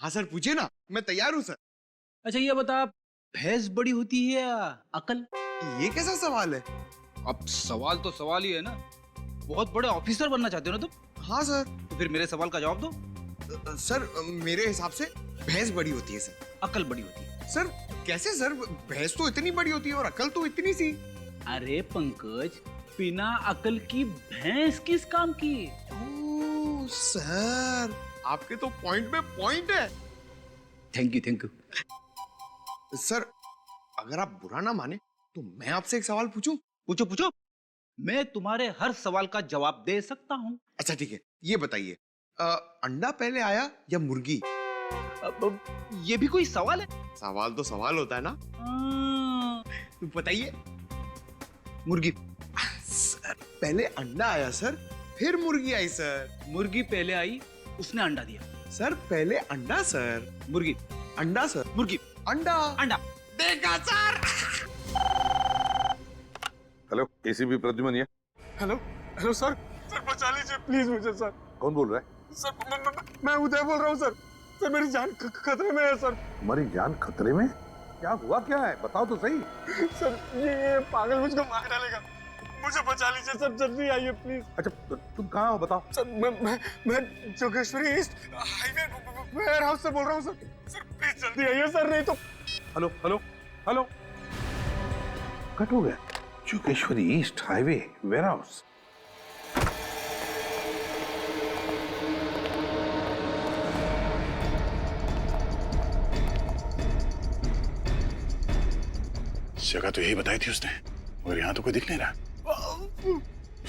हाँ सर, पूछिए ना, मैं तैयार हूँ सर। अच्छा ये बता, भैंस बड़ी होती है या अकल? ये कैसा सवाल है? अब सवाल तो सवाल ही है ना। बहुत बड़े ऑफिसर बनना चाहते हो ना तुम? हाँ सर। तो फिर मेरे सवाल का जवाब दो। सर मेरे हिसाब से भैंस बड़ी होती है सर। अकल बड़ी होती है। सर कैसे सर? भैंस तो इतनी बड़ी होती है और अकल तो इतनी सी। अरे पंकज, बिना अकल की भैंस किस काम की? ओह सर, आपके तो पॉइंट में पॉइंट है। Thank you. सर अगर आप बुरा ना माने तो मैं आपसे एक सवाल पूछूं? पूछो पूछो, मैं तुम्हारे हर सवाल का जवाब दे सकता हूँ। अच्छा ठीक है, ये बताइए, अंडा पहले आया या मुर्गी? ये भी कोई सवाल है? सवाल तो सवाल होता है ना। तो बताइए। मुर्गी। सर पहले अंडा आया सर, फिर मुर्गी आई सर। मुर्गी पहले आई, उसने अंडा दिया। सर पहले अंडा सर। मुर्गी। अंडा सर। मुर्गी। अंडा। अंडा। देखा सर। हेलो, एसीपी प्रद्युमन ये। हेलो हेलो सर, सर बचा लीजिए प्लीज मुझे सर। कौन बोल रहा है? सर मैं उदय बोल रहा हूँ सर। सर मेरी जान खतरे में है सर। तुम्हारी जान खतरे में? क्या हुआ, क्या है, बताओ तो सही। सर ये पागल मुझको मार डालेगा, मुझे बचा लीजिए सर, जल्दी आइए प्लीज। अच्छा तुम कहाँ हो बताओ। सर मैं Jogeshwari east highway warehouse से बोल रहा हूँ सर। सर प्लीज जल्दी आइए सर, नहीं तो। हेलो हेलो हेलो, कट हो गया। Jogeshwari east highway warehouse. जगह तो यही बताई थी उसने, मगर यहाँ तो कोई दिख नहीं रहा।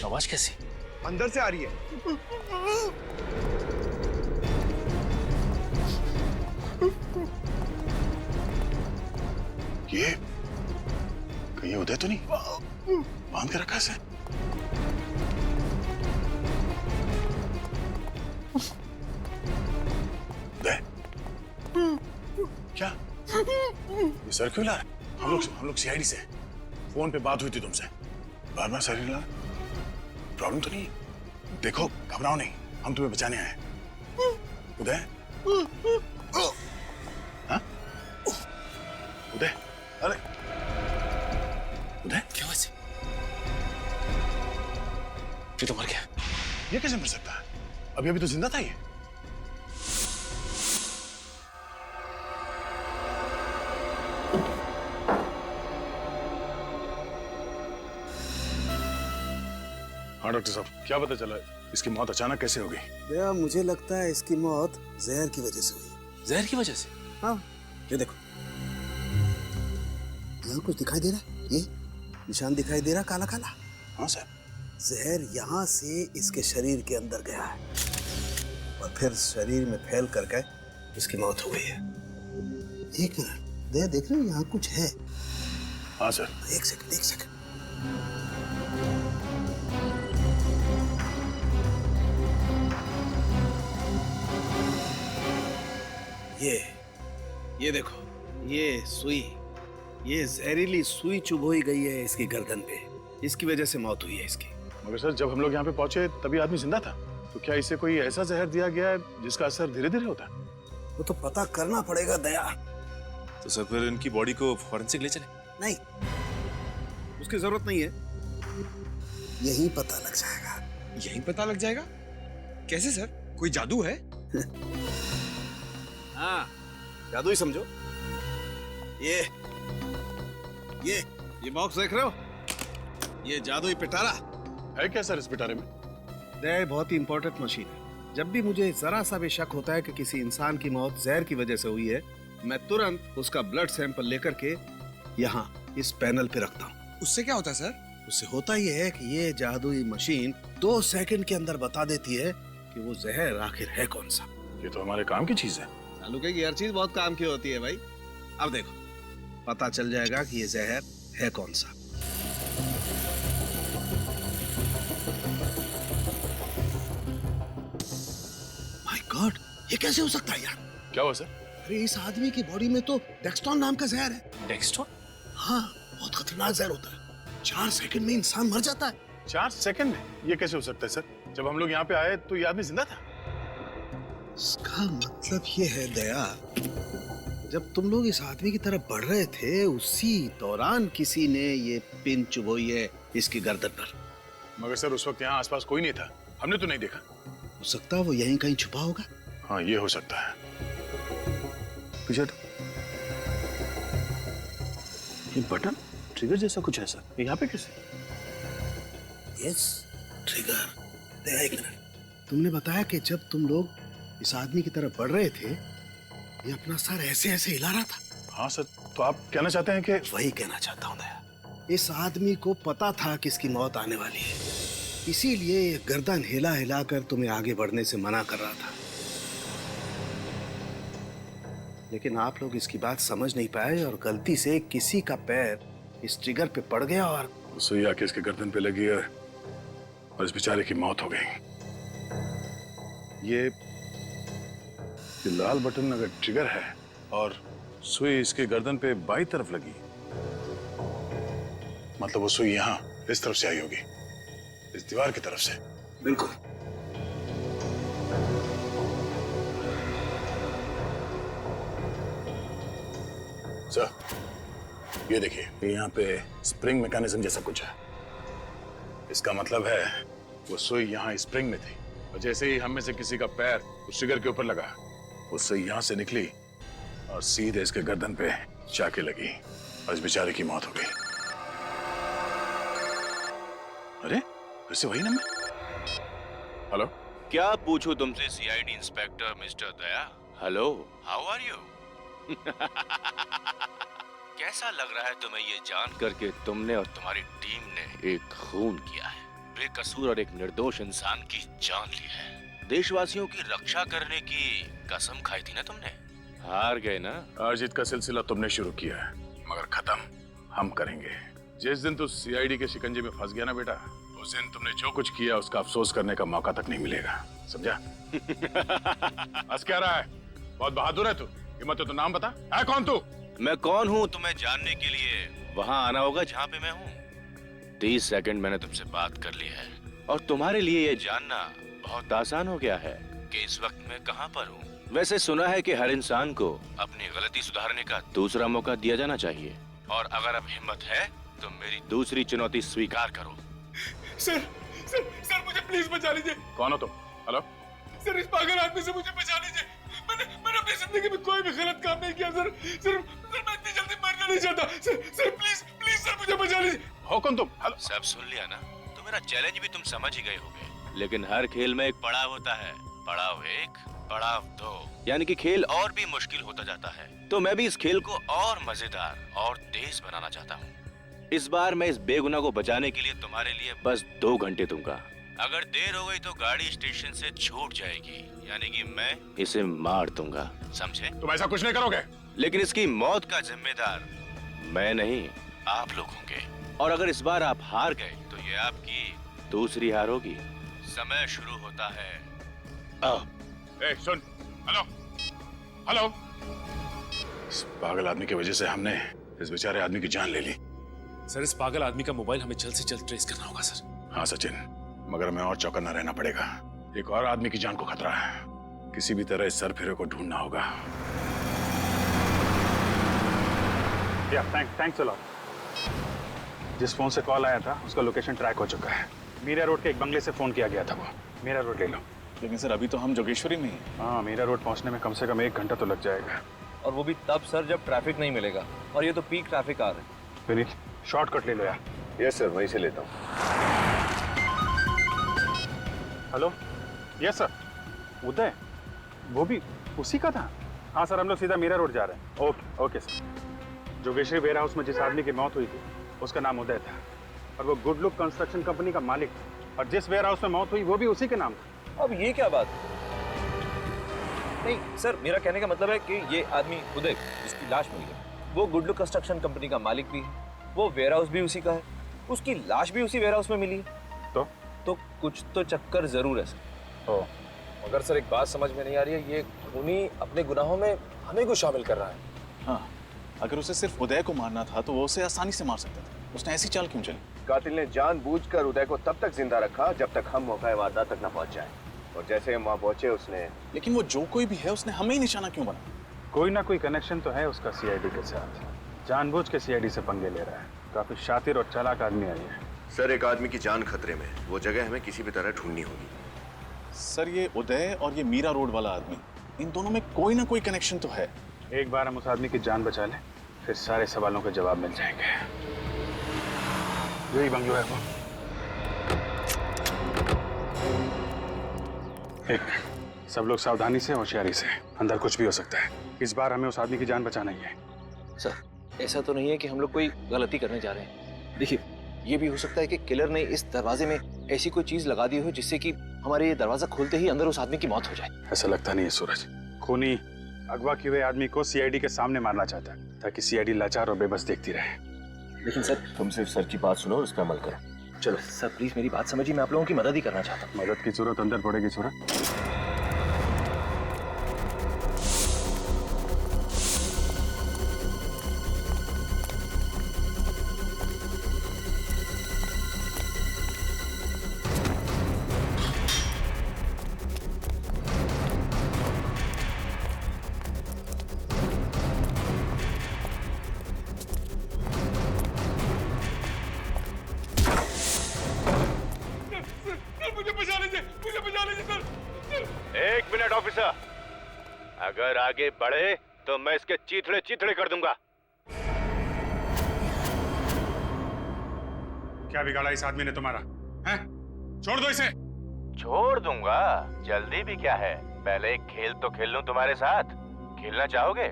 आवाज कैसी? अंदर से आ रही है। ये कहीं उदय तो नहीं बांध के रखा है? उदय, क्या ये सर क्यों ला? हम लोग सीआईडी से, फोन पे बात हुई थी तुमसे, बार बार सर ला। प्रॉब्लम तो नहीं? देखो घबराओ नहीं, हम तुम्हें बचाने आए हैं। उदय, हाँ? उदय, अरे उदय, क्या वैसे? ये तो मर गया। ये कैसे मर सकता है? अभी अभी तो जिंदा था ये। हाँ डॉक्टर साहब, क्या पता चला इसकी मौत अचानक कैसे हो गई? भैया मुझे लगता है इसकी मौत जहर की वजह से हुई। जहर की वजह से? हाँ, ये देखो, यहाँ कुछ दिखाई दे रहा है, ये निशान दिखाई दे रहा काला काला। हाँ सर। जहर यहाँ से इसके शरीर के अंदर गया है और फिर शरीर में फैल करके इसकी मौत हो गई है। एक मिनट, भैया देख रहे हो यहाँ कुछ है? हाँ सर। एक सेकंड, एक सेकंड। ये देखो, ये सुई, ये जहरीली सुई चुभोई गई है इसकी गर्दन पे, इसकी वजह से मौत हुई है इसकी। मगर सर जब हम लोग यहाँ पे पहुंचे तभी आदमी जिंदा था, तो क्या इसे कोई ऐसा जहर दिया गया है जिसका असर धीरे धीरे होता है? वो तो पता करना पड़ेगा दया। तो सर फिर इनकी बॉडी को फॉरेंसिक ले चले? नहीं, उसकी जरूरत नहीं है, यही पता लग जाएगा। यही पता लग जाएगा? कैसे सर? कोई जादू है? हाँ, जादू ही समझो। ये बॉक्स देख रहे हो? ये जादुई पिटारा है क्या सर इस पिटारे में? दया बहुत ही इंपॉर्टेंट मशीन है। जब भी मुझे जरा सा भी शक होता है कि किसी इंसान की मौत जहर की वजह से हुई है, मैं तुरंत उसका ब्लड सैंपल लेकर के यहाँ इस पैनल पे रखता हूँ। उससे क्या होता है सर? उससे होता यह है कि ये जादुई मशीन 2 सेकंड के अंदर बता देती है कि वो जहर आखिर है कौन सा। ये तो हमारे काम की चीज है। तालुके की हर चीज बहुत काम की होती है भाई। अब देखो, पता चल जाएगा कि ये जहर है कौन सा। माय गॉड, ये कैसे हो सकता है यार? क्या हुआ सर? अरे इस आदमी की बॉडी में तो डेक्सटोन नाम का जहर है। डेक्सटोन? हाँ, बहुत खतरनाक जहर होता है। 4 सेकंड में इंसान मर जाता है। 4 सेकंड में? ये कैसे हो सकता है सर? जब हम लोग यहाँ पे आए तो ये आदमी जिंदा था। इसका मतलब ये है दया, जब तुम लोग इस आदमी की तरफ बढ़ रहे थे उसी दौरान किसी ने ये पिन चुभोई है इसकी गर्दन पर। मगर सर उस वक्त यहाँ आसपास कोई नहीं था, हमने तो नहीं देखा। हो सकता है वो यहीं कहीं छुपा होगा। हाँ ये हो सकता है। पीछे ये बटन ट्रिगर जैसा कुछ है सर, यहाँ पे कैसे? Yes, trigger. दया एक मिनट, तुमने बताया कि जब तुम लोग इस आदमी की तरफ बढ़ रहे थे ये अपना सर ऐसे ऐसे हिला रहा था। हाँ सर, तो आप कहना चाहते हैं कि? वही कहना चाहता हूँ दया, इस आदमी को पता था कि इसकी मौत आने वाली है, इसीलिए ये गर्दन हिला हिला कर तुम्हें आगे बढ़ने से मना कर रहा था। लेकिन आप लोग इसकी बात समझ नहीं पाए और गलती से किसी का पैर इस ट्रिगर पे पड़ गया और सुई आके इसके गर्दन पे लगी और इस बेचारे की मौत हो गई। ये लाल बटन अगर ट्रिगर है और सुई इसके गर्दन पे बाई तरफ लगी, मतलब वो सुई यहाँ इस तरफ से आई होगी, इस दीवार की तरफ से। बिल्कुल। सर ये देखिए, यहाँ पे स्प्रिंग मैकेनिज्म जैसा कुछ है। इसका मतलब है वो सुई यहाँ स्प्रिंग में थी और जैसे ही हम में से किसी का पैर उस ट्रिगर के ऊपर लगा, वो सुई यहाँ से निकली और सीधे इसके गर्दन पे जाके लगी और इस बेचारे की मौत हो गई। अरे फिर से वही नंबर। हेलो, क्या पूछूं तुमसे CID inspector mister Daya? Hello, how are you? कैसा लग रहा है तुम्हें ये जान करके तुमने और तुम्हारी टीम ने एक खून किया है, बेकसूर और एक निर्दोष इंसान की जान ली है। देशवासियों की रक्षा करने की कसम खाई थी ना तुमने, हार गए ना। हार जीत का सिलसिला तुमने शुरू किया है, मगर खत्म हम करेंगे। जिस दिन तू सीआईडी के शिकंजे में फंस गया ना बेटा, उस दिन तुमने जो कुछ किया उसका अफसोस करने का मौका तक नहीं मिलेगा, समझा? हंस क्या रहा है? बहुत बहादुर है तू। हिम्मत है तो नाम बता, है कौन तू? मैं कौन हूँ तुम्हें जानने के लिए वहाँ आना होगा जहाँ पे मैं हूँ। 30 सेकंड मैंने तुमसे बात कर ली है और तुम्हारे लिए ये जानना बहुत आसान हो गया है कि इस वक्त मैं कहाँ पर हूँ। वैसे सुना है कि हर इंसान को अपनी गलती सुधारने का दूसरा मौका दिया जाना चाहिए, और अगर अब हिम्मत है तो मेरी दूसरी चुनौती स्वीकार करो। सर सर सर मुझे प्लीज बचा लीजिए। कौन हो तुम? हेलो सर, इस पागल आदमी से मुझे बचा लीजिए। मैंने अपनी जिंदगी में कोई भी गलत काम नहीं किया सर। सर मैं इतनी जल्दी मरना नहीं चाहता। सर प्लीज प्लीज सर मुझे बचा लीजिए। हो कौन तुम? हेलो। सब सुन लिया ना? तो मेरा चैलेंज भी तुम समझ ही गए होगे, लेकिन हर खेल में एक पड़ाव होता है। पड़ाव 1, पड़ाव 2, यानी कि खेल और भी मुश्किल होता जाता है। तो मैं भी इस खेल को और मजेदार और तेज बनाना चाहता हूँ। इस बार मैं इस बेगुनाह को बचाने के लिए तुम्हारे लिए बस 2 घंटे दूंगा। अगर देर हो गई तो गाड़ी स्टेशन से छूट जाएगी, यानी कि मैं इसे मार दूंगा, समझे? तुम ऐसा कुछ नहीं करोगे। लेकिन इसकी मौत का जिम्मेदार मैं नहीं, आप लोग होंगे। और अगर इस बार आप हार गए तो ये आपकी दूसरी हार होगी। समय शुरू होता है। ए, सुन। Hello hello. इस पागल आदमी की वजह से हमने इस बेचारे आदमी की जान ले ली। सर इस पागल आदमी का मोबाइल हमें जल्द से जल्द ट्रेस करना होगा सर। हाँ सचिन, मगर हमें और चौकन्ना रहना पड़ेगा। एक और आदमी की जान को खतरा है, किसी भी तरह इस सरफिरे को ढूंढना होगा। Thanks a lot. जिस फोन से कॉल आया था उसका लोकेशन ट्रैक हो चुका है। मीरा रोड के एक बंगले से फोन किया गया था। वो मीरा रोड ले लो। लेकिन सर अभी तो हम जोगेश्वरी में हैं। हाँ, मीरा रोड पहुंचने में कम से कम 1 घंटा तो लग जाएगा। और वो भी तब सर जब ट्रैफिक नहीं मिलेगा, और ये तो पीक ट्रैफिक आ रहा है। विनीत, शॉर्टकट ले लो यार। यस सर, वहीं से लेता हूँ। Hello, yes sir. उदय, वो भी उसी का था? हाँ सर, हम लोग सीधा मीरा रोड जा रहे हैं। Okay okay sir. Jogeshwari warehouse में जिस आदमी की मौत हुई थी उसका नाम उदय था, और वो गुड लुक कंस्ट्रक्शन कंपनी का मालिक था, और जिस वेयर हाउस में मौत हुई वो भी उसी के नाम था। अब ये क्या बात? नहीं सर, मेरा कहने का मतलब है कि ये आदमी उदय जिसकी लाश मिली है, वो गुड लुक कंस्ट्रक्शन कंपनी का मालिक भी है, वो वेयर हाउस भी उसी का है, उसकी लाश भी उसी वेयर हाउस में मिली है। तो कुछ तो चक्कर जरूर है सर। मगर सर एक बात समझ में नहीं आ रही है, ये खूनी अपने गुनाहों में हमें को शामिल कर रहा है। हाँ, अगर उसे सिर्फ उदय को मारना था तो वो उसे आसानी से मार सकता था। उसने ऐसी चाल क्यों चली? कातिल ने जानबूझकर उदय को तब तक जिंदा रखा जब तक हम मौका वारदात तक न पहुंच जाए। और जैसे हम वहां पहुंचे उसने। लेकिन वो जो कोई भी है उसने हमें ही निशाना क्यों बना? कोई ना कोई कनेक्शन तो है उसका सीआईडी के साथ। जानबूझ के सीआईडी से पंगे ले रहा है। काफी शातिर और चालाक आदमी है ये। सर एक आदमी की जान खतरे में, वो जगह हमें किसी भी तरह ढूंढनी होगी। सर ये उदय और ये मीरा रोड वाला आदमी, इन दोनों में कोई ना कोई कनेक्शन तो है। एक बार हम उस आदमी की जान बचा लें, फिर सारे सवालों के जवाब मिल जाएंगे। यही बंगलो है वो। एक सब लोग सावधानी से, होशियारी से। अंदर कुछ भी हो सकता है। इस बार हमें उस आदमी की जान बचाना ही है। सर ऐसा तो नहीं है कि हम लोग कोई गलती करने जा रहे हैं। देखिए ये भी हो सकता है कि किलर ने इस दरवाजे में ऐसी कोई चीज लगा दी हो जिससे कि हमारे ये दरवाजा खोलते ही अंदर उस आदमी की मौत हो जाए। ऐसा लगता नहीं है सूरज। खूनी अगवा किए हुए आदमी को सीआईडी के सामने मारना चाहता है ताकि सीआईडी लाचार और बेबस देखती रहे। लेकिन सर तुम सिर्फ सर की बात सुनो और उस पर अमल करो। चलो सर प्लीज मेरी बात समझिए, मैं आप लोगों की मदद ही करना चाहता हूँ। मदद की जरूरत अंदर पड़ेगी सूरज। एक मिनट ऑफिसर, अगर आगे बढ़े तो मैं इसके चीथड़े चीथड़े कर दूंगा। क्या बिगाड़ा इस आदमी ने तुम्हारा? हैं? छोड़ दो इसे। छोड़ दूंगा? जल्दी भी क्या है, पहले एक खेल तो खेल लूं तुम्हारे साथ। खेलना चाहोगे?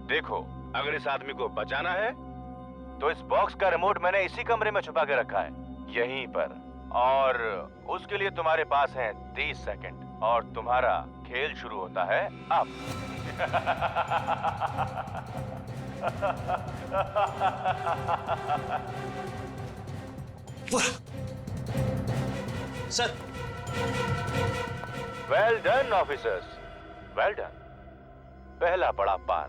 देखो अगर इस आदमी को बचाना है तो इस बॉक्स का रिमोट मैंने इसी कमरे में छुपा के रखा है, यहीं पर, और उसके लिए तुम्हारे पास है 30 सेकंड और तुम्हारा खेल शुरू होता है अब। Sir well done officers, well done. पहला पड़ा पार।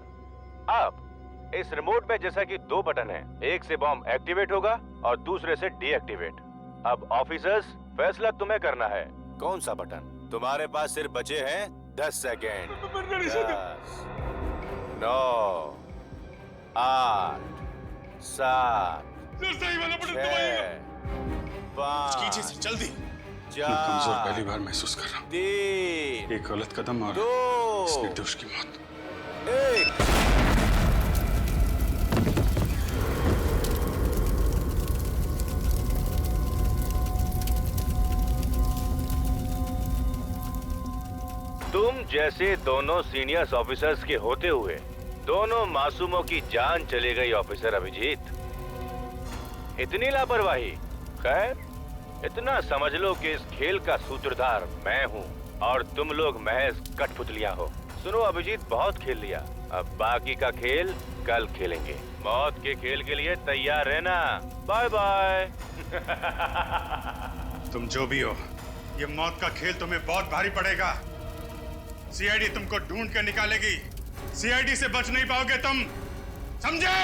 अब इस रिमोट में जैसा कि 2 बटन हैं, एक से बॉम्ब एक्टिवेट होगा और दूसरे से डीएक्टिवेट। अब ऑफिसर्स फैसला तुम्हें करना है, कौन सा बटन? तुम्हारे पास सिर्फ बचे हैं 10 सेकेंड। 10, 9, 8, 7, 6, 5, जल्दी। 4, कमजोर पहली बार महसूस कर रहा हूँ। 3, एक गलत कदम और 2, इस निर्दोष की मौत। 1। तुम जैसे दोनों सीनियर्स ऑफिसर्स के होते हुए दोनों मासूमों की जान चली गई ऑफिसर अभिजीत। इतनी लापरवाही। खैर इतना समझ लो कि इस खेल का सूत्रधार मैं हूँ और तुम लोग महज कठपुतलियां हो। सुनो अभिजीत, बहुत खेल लिया, अब बाकी का खेल कल खेलेंगे। मौत के खेल के लिए तैयार रहना। Bye bye. तुम जो भी हो, ये मौत का खेल तुम्हें बहुत भारी पड़ेगा। सीआईडी तुमको ढूंढ कर निकालेगी। सीआईडी से बच नहीं पाओगे तुम, समझे?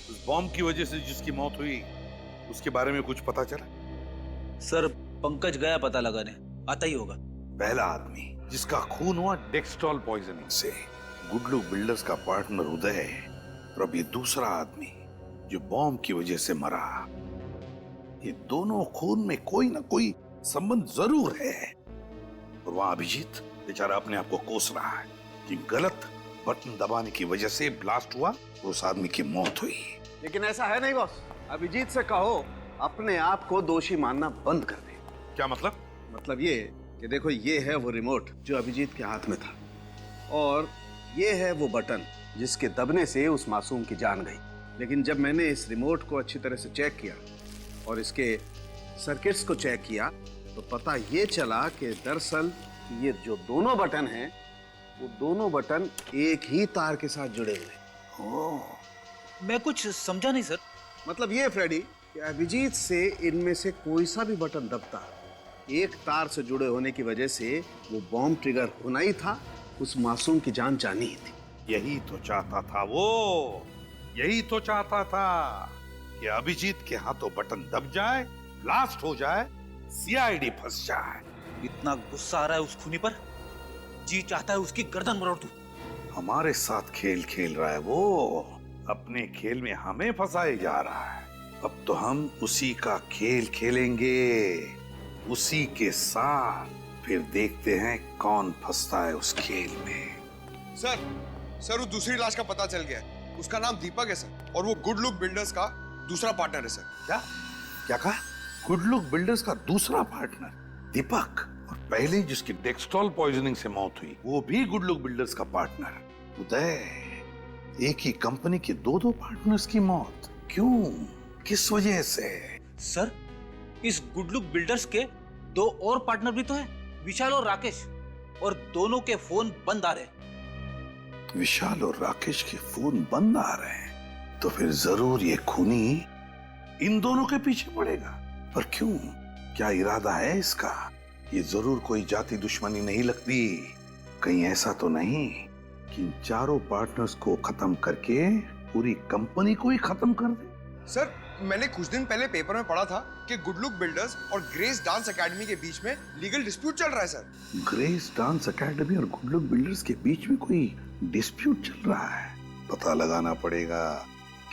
उस बॉम्ब की वजह से जिसकी मौत हुई उसके बारे में कुछ पता चला? सर पंकज गया पता लगाने, आता ही होगा। पहला आदमी जिसका खून हुआ डेक्सट्रॉल पॉइजनिंग से, गुडलू बिल्डर्स का पार्टनर उदय है, और अब ये दूसरा आदमी जो बॉम्ब की वजह से मरा। ये दोनों खून में कोई ना कोई संबंध जरूर है। और वहां अभिजीत बेचारा अपने आप को कोस रहा है कि गलत बटन दबाने की वजह से ब्लास्ट हुआ और उस आदमी की मौत हुई। लेकिन ऐसा है नहीं बॉस। अभिजीत से कहो अपने आप को दोषी मानना बंद कर दे। क्या मतलब? मतलब ये कि देखो, ये है वो रिमोट जो अभिजीत के हाथ में था, और ये है वो बटन जिसके दबने से उस मासूम की जान गई। लेकिन जब मैंने इस रिमोट को अच्छी तरह से चेक किया और इसके सर्किट्स को चेक किया तो पता ये चला कि दरअसल ये जो दोनों बटन हैं वो दोनों बटन एक ही तार के साथ जुड़े हुए। मैं कुछ समझा नहीं सर। मतलब ये फ्रेडी कि अभिजीत से इनमें से कोई सा भी बटन दबता, एक तार से जुड़े होने की वजह से वो बॉम्ब ट्रिगर होना ही था, उस मासूम की जान जानी ही थी। यही तो चाहता था वो, यही तो चाहता था कि अभिजीत के हाथों बटन दब जाए, ब्लास्ट हो जाए सीआईडी फंस जाए। इतना गुस्सा आ रहा है उस खूनी पर, जी चाहता है उसकी गर्दन मरोड़ दूं। हमारे साथ खेल खेल रहा है वो, अपने खेल में हमें फंसाए जा रहा है। अब तो हम उसी का खेल खेलेंगे, उसी के साथ। फिर देखते हैं कौन फंसता है उस खेल में। सर वो दूसरी लाश का पता चल गया है। उसका नाम दीपक है सर, और वो गुड लुक बिल्डर्स का दूसरा पार्टनर है सर। क्या कहा? गुड लुक बिल्डर्स का दूसरा पार्टनर दीपक, और पहले जिसकी डेक्सट्रॉल पॉइजनिंग से मौत हुई वो भी गुड लुक बिल्डर्स का पार्टनर। उदय, एक ही कंपनी के दो पार्टनर्स की मौत, क्यों, किस वजह से? सर, इस गुड लुक बिल्डर्स के दो और पार्टनर भी तो हैं, विशाल और राकेश, और दोनों के फोन बंद आ रहे। विशाल और राकेश के फोन बंद आ रहे हैं, तो फिर जरूर ये खूनी इन दोनों के पीछे पड़ेगा। पर क्यों, क्या इरादा है इसका? ये जरूर कोई जाति दुश्मनी नहीं लगती। कहीं ऐसा तो नहीं कि इन चारों पार्टनर्स को खत्म करके पूरी कंपनी को ही खत्म कर दे? सर, मैंने कुछ दिन पहले पेपर में पढ़ा था कि गुड लुक बिल्डर्स और ग्रेस डांस एकेडमी के बीच में लीगल डिस्प्यूट चल रहा है सर। ग्रेस डांस एकेडमी और गुड लुक बिल्डर्स के बीच में कोई डिस्प्यूट चल रहा है। पता लगाना पड़ेगा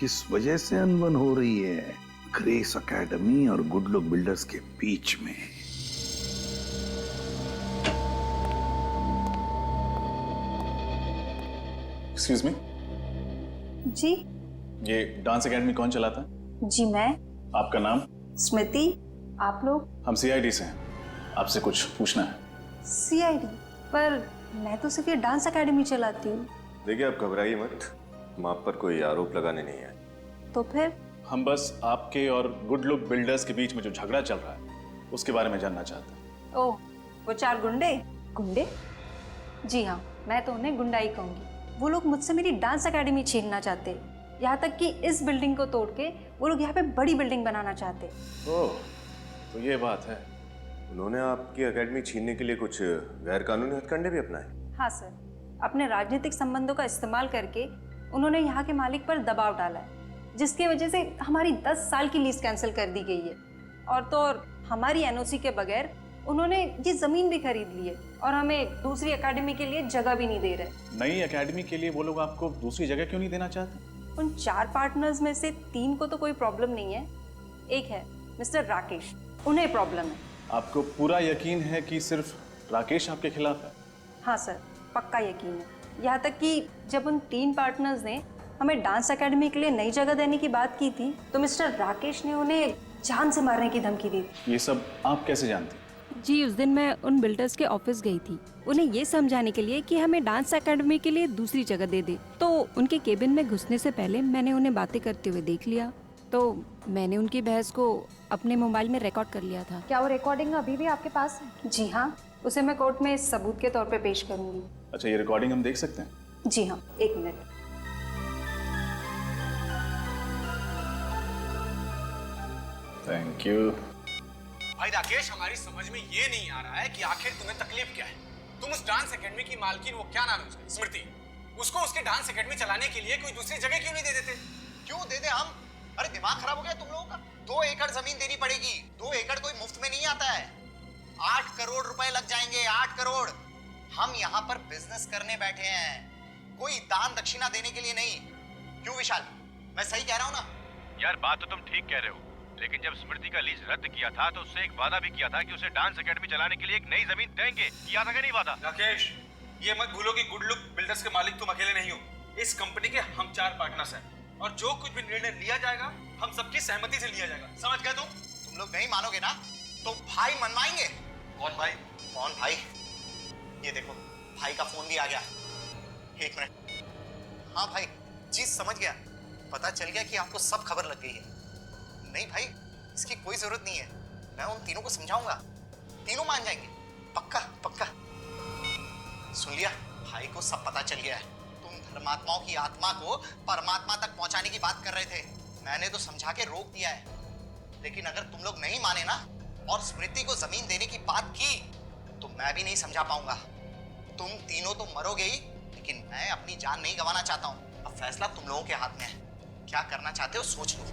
किस वजह से अनबन हो रही है ग्रेस एकेडमी और गुड लुक बिल्डर्स के बीच में। एक्सक्यूज मी जी। ये डांस एकेडमी कौन चलाता है? जी मैं। आपका नाम? स्मृति। आप लोग? हम सीआईडी से हैं, आपसे कुछ पूछना है। सीआईडी? पर मैं तो सिर्फ ये डांस एकेडमी चलाती हूँ। देखिए, आप घबराइए मत, हम आप पर कोई आरोप लगाने नहीं आए। तो फिर? हम बस आपके और गुड लुक बिल्डर्स के बीच में जो झगड़ा चल रहा है उसके बारे में जानना चाहते हैं। ओह, वो चार गुंडे? गुंडे? जी हाँ, मैं तो उन्हें गुंडा ही कहूँगी। वो लोग मुझसे मेरी डांस एकेडमी छीनना चाहते, यहाँ तक कि इस बिल्डिंग को तोड़ के वो लोग यहाँ पे बड़ी बिल्डिंग बनाना चाहते। ओह, तो ये बात है। उन्होंने आपकी एकेडमी छीनने के लिए कुछ गैर कानूनी हथकंडे भी अपनाए? हाँ सर, अपने राजनीतिक संबंधों का इस्तेमाल करके उन्होंने यहाँ के मालिक पर दबाव डाला है, जिसकी वजह से हमारी 10 साल की लीज कैंसिल कर दी गई है। और तो और हमारी एनओसी के बगैर उन्होंने ये जमीन भी खरीद ली है और हमें दूसरी एकेडमी के लिए जगह भी नहीं दे रहे। नई एकेडमी के लिए वो लोग आपको दूसरी जगह क्यों नहीं देना चाहते? उन 4 पार्टनर्स में से 3 को तो कोई प्रॉब्लम नहीं है, एक है मिस्टर राकेश, उन्हें प्रॉब्लम है। आपको पूरा यकीन है कि सिर्फ राकेश आपके खिलाफ है? हाँ सर, पक्का यकीन है। यहाँ तक कि जब उन 3 पार्टनर्स ने हमें डांस एकेडमी के लिए नई जगह देने की बात की थी तो मिस्टर राकेश ने उन्हें जान से मारने की धमकी दी। ये सब आप कैसे जानते? जी, उस दिन मैं उन बिल्डर्स के ऑफिस गई थी, उन्हें ये समझाने के लिए कि हमें डांस एकेडमी के लिए दूसरी जगह दे दे। तो उनके केबिन में घुसने से पहले मैंने उन्हें बातें करते हुए देख लिया, तो मैंने उनकी बहस को अपने मोबाइल में रिकॉर्ड कर लिया था। क्या वो रिकॉर्डिंग अभी भी आपके पास है? जी हाँ, उसे मैं कोर्ट में सबूत के तौर पे पेश करूंगी। अच्छा, ये रिकॉर्डिंग हम देख सकते हैं? जी हाँ, 1 मिनट। Thank you. भाई राकेश, हमारी समझ में ये नहीं आ रहा है कि आखिर तुम्हें तकलीफ क्या है। तुम उस डांस एकेडमी की मालकिन, वो क्या नाम है उसका, स्मृति, उसको उसके डांस एकेडमी चलाने के लिए कोई दूसरी जगह क्यों नहीं दे देते? क्यों दे दे हम? अरे दिमाग खराब हो गया तुम लोगों का? 2 एकड़ जमीन देनी पड़ेगी। 2 एकड़ कोई मुफ्त में नहीं आता है। 8 करोड़ रुपए लग जाएंगे, 8 करोड़। हम यहाँ पर बिजनेस करने बैठे हैं, कोई दान दक्षिणा देने के लिए नहीं। क्यों विशाल, मैं सही कह रहा हूँ ना? यार, बात तो तुम ठीक कह रहे हो, लेकिन जब स्मृति का लीज रद्द किया था तो उससे एक वादा भी किया था कि उसे डांस एकेडमी चलाने के लिए एक नई जमीन देंगे। किया था कि नहीं वादा? राकेश, ये मत भूलो कि गुड लुक बिल्डर्स के मालिक तुम अकेले नहीं हो। इस कंपनी के हम 4 पार्टनर्स हैं और जो कुछ भी निर्णय लिया जाएगा हम सबकी सहमति से लिया जाएगा। समझ गए तुम? तुम लोग नहीं मानोगे ना तो भाई मनवाएंगे। कौन भाई? कौन भाई? ये देखो, भाई का फोन भी आ गया। 1 मिनट। हाँ भाई, चीज समझ गया, पता चल गया कि आपको सब खबर लग गई है। नहीं भाई, इसकी कोई जरूरत नहीं है, मैं उन तीनों को समझाऊंगा, तीनों मान जाएंगे, पक्का पक्का। सुन लिया, भाई को सब पता चल गया है। तुम धर्मात्माओं की आत्मा को परमात्मा तक पहुंचाने की बात कर रहे थे, मैंने तो समझा के रोक दिया है। लेकिन अगर तुम लोग नहीं माने ना और स्मृति को जमीन देने की बात की तो मैं भी नहीं समझा पाऊंगा। तुम तीनों तो मरोगे ही, लेकिन मैं अपनी जान नहीं गंवाना चाहता हूं। अब फैसला तुम लोगों के हाथ में है, क्या करना चाहते हो सोच लो।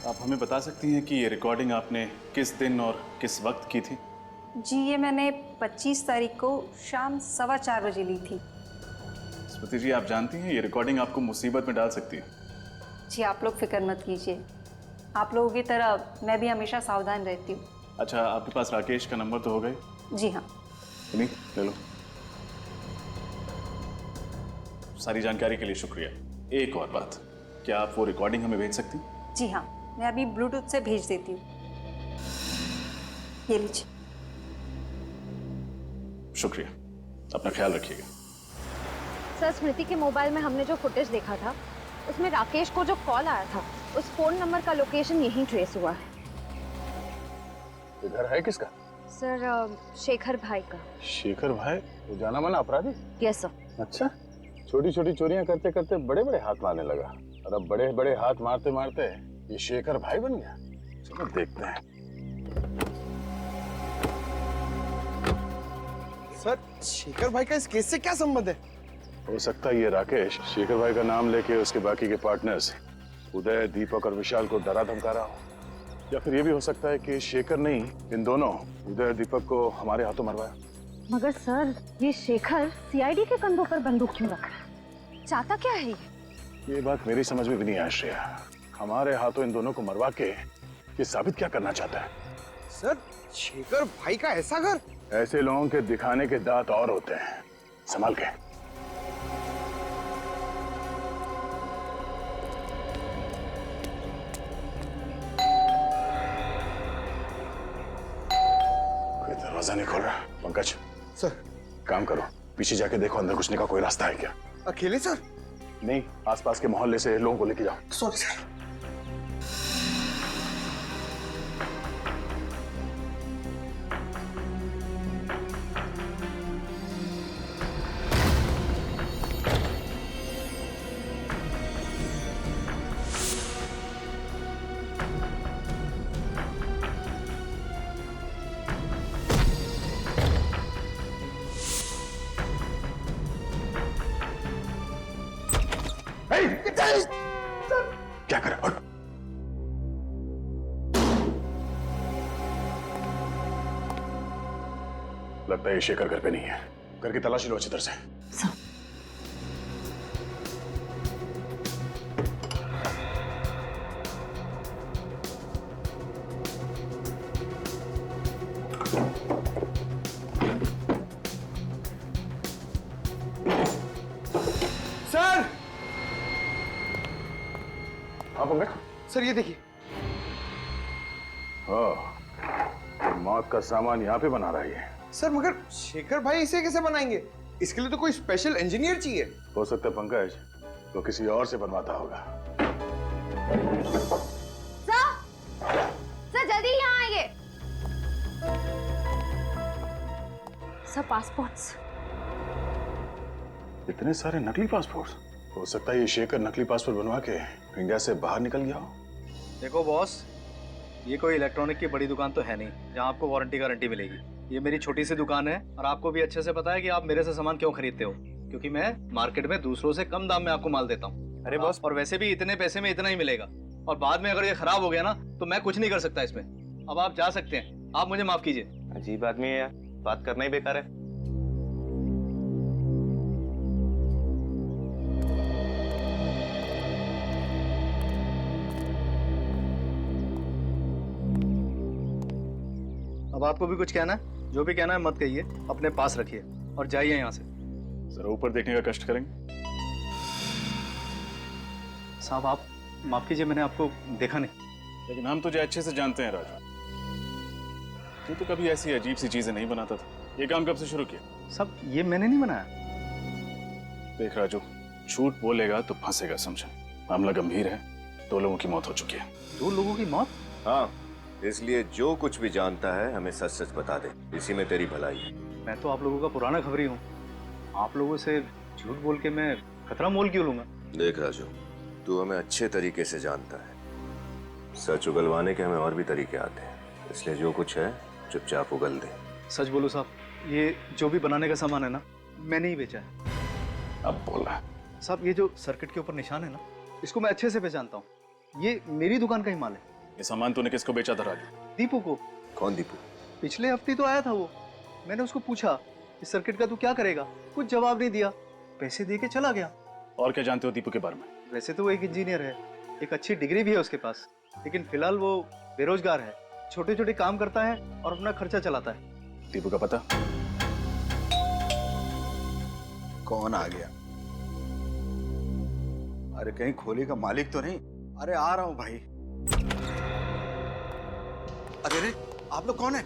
आप हमें बता सकती हैं कि ये रिकॉर्डिंग आपने किस दिन और किस वक्त की थी? जी ये मैंने 25 तारीख को शाम 4:15 बजे ली थी। स्मृति जी, आप जानती हैं ये रिकॉर्डिंग आपको मुसीबत में डाल सकती है। जी आप लोग फिक्र मत कीजिए, आप लोगों की तरह मैं भी हमेशा सावधान रहती हूँ। अच्छा, आपके पास राकेश का नंबर तो हो गए? जी हाँ। नहीं, ले लो। सारी जानकारी के लिए शुक्रिया। एक और बात, क्या आप वो रिकॉर्डिंग हमें भेज सकती? जी हाँ, मैं अभी ब्लूटूथ से भेज देती हूँ। ये लीजिए। शुक्रिया, अपना ख्याल रखिएगा। सर, स्मृति के मोबाइल में हमने जो फुटेज देखा था उसमें राकेश को जो कॉल आया था उस फोन नंबर का लोकेशन यहीं ट्रेस हुआ है। ये घर है किसका? सर, शेखर भाई का। शेखर भाई वो जाना माना अपराधी? Yes sir. अच्छा, छोटी छोटी चोरियां करते करते बड़े बड़े हाथ मारने लगा, और अब बड़े बड़े हाथ मारते मारते ये शेखर भाई बन गया। चलो देखते हैं। सर, शेखर भाई का इस केस से क्या संबंध है? हो सकता है ये राकेश शेखर भाई का नाम लेके उसके बाकी के पार्टनर्स उदय, दीपक और विशाल को डरा धमका रहा हो, या फिर ये भी हो सकता है कि शेखर ने इन दोनों उदय और दीपक को हमारे हाथों मरवाया। मगर सर, ये शेखर सीआईडी के कंधों पर बंदूक क्यों रखा है? चाहता क्या है ये बात मेरी समझ में भी नहीं आ श्रेया। हमारे हाथों इन दोनों को मरवा के ये साबित क्या करना चाहता है? सर, शेखर भाई का ऐसा घर? ऐसे लोगों के दिखाने के दांत और होते हैं, संभाल के। कोई दरवाजा नहीं खोल रहा। पंकज सर, काम करो, पीछे जाके देखो अंदर घुसने का कोई रास्ता है क्या। अकेले सर? नहीं, आसपास के मोहल्ले से लोगों को लेके जाओ। Sorry sir. क्या करे? और लगता है ये शेखर घर पे नहीं है। घर की तलाशी लो अच्छी तरह से। सर! हाँ पंकज? सर ये देखिए। मौत का सामान यहाँ पे बना रहा है ये। सर मगर शेखर भाई इसे कैसे बनाएंगे? इसके लिए तो कोई स्पेशल इंजीनियर चाहिए। हो सकता है पंकज तो किसी और से बनवाता होगा। सर जल्दी यहाँ आइए। Sir, passports. इतने सारे नकली पासपोर्ट? हो सकता है ये शेखर नकली पासपोर्ट बनवा के इंडिया से बाहर निकल गया हो। देखो बॉस, ये कोई इलेक्ट्रॉनिक की बड़ी दुकान तो है नहीं जहाँ आपको वारंटी गारंटी मिलेगी। ये मेरी छोटी सी दुकान है और आपको भी अच्छे से पता है कि आप मेरे से सामान क्यों खरीदते हो, क्योंकि मैं मार्केट में दूसरों से कम दाम में आपको माल देता हूँ। अरे बॉस, और वैसे भी इतने पैसे में इतना ही मिलेगा, और बाद में अगर ये खराब हो गया ना तो मैं कुछ नहीं कर सकता इसमें। अब आप जा सकते हैं, आप मुझे माफ कीजिए। अजीब आदमी है यार, बात करना ही बेकार है। अब आपको भी कुछ कहना है? जो भी कहना है मत कहिए, अपने पास रखिए और जाइए यहाँ से। जरा ऊपर देखने का कष्ट करेंगे। साहब आप माफ कीजिए, मैंने आपको देखा नहीं। लेकिन हम तुझे अच्छे से जानते हैं राजू, तू तो कभी ऐसी अजीब सी चीजें नहीं बनाता था। ये काम कब से शुरू किया? सब ये मैंने नहीं बनाया। देख राजू, झूठ बोलेगा तो फंसेगा, समझा? मामला गंभीर है, 2 लोगों की मौत हो चुकी है। 2 लोगों की मौत? हाँ, इसलिए जो कुछ भी जानता है हमें सच सच बता दे, इसी में तेरी भलाई है। मैं तो आप लोगों का पुराना खबरी हूँ, आप लोगों से झूठ बोल के मैं खतरा मोल क्यों लूंगा? देख राजू, तू हमें अच्छे तरीके से जानता है, सच उगलवाने के हमें और भी तरीके आते हैं, इसलिए जो कुछ है चुपचाप उगल दे। सच बोलो साहब, ये जो भी बनाने का सामान है ना, मैंने ही बेचा है। अब बोला साहब, ये जो सर्किट के ऊपर निशान है ना, इसको मैं अच्छे से पहचानता हूँ। ये मेरी दुकान का ही माल है। ये सामान तूने किसको बेचा था राजू? दीपू को। कौन दीपू? पिछले हफ्ते तो आया था वो। मैंने उसको पूछा इस सर्किट का तू क्या करेगा, कुछ जवाब नहीं दिया, पैसे दे के चला गया। और क्या जानते हो दीपू के बारे में? वैसे तो वो एक इंजीनियर है, एक अच्छी डिग्री भी है उसके पास, लेकिन फिलहाल वो बेरोजगार है, छोटे छोटे काम करता है और अपना खर्चा चलाता है। दीपू का पता? कौन आ गया? अरे कहीं खोली का मालिक तो नहीं? अरे आ रहा हूं भाई। अरे रे, आप लोग कौन है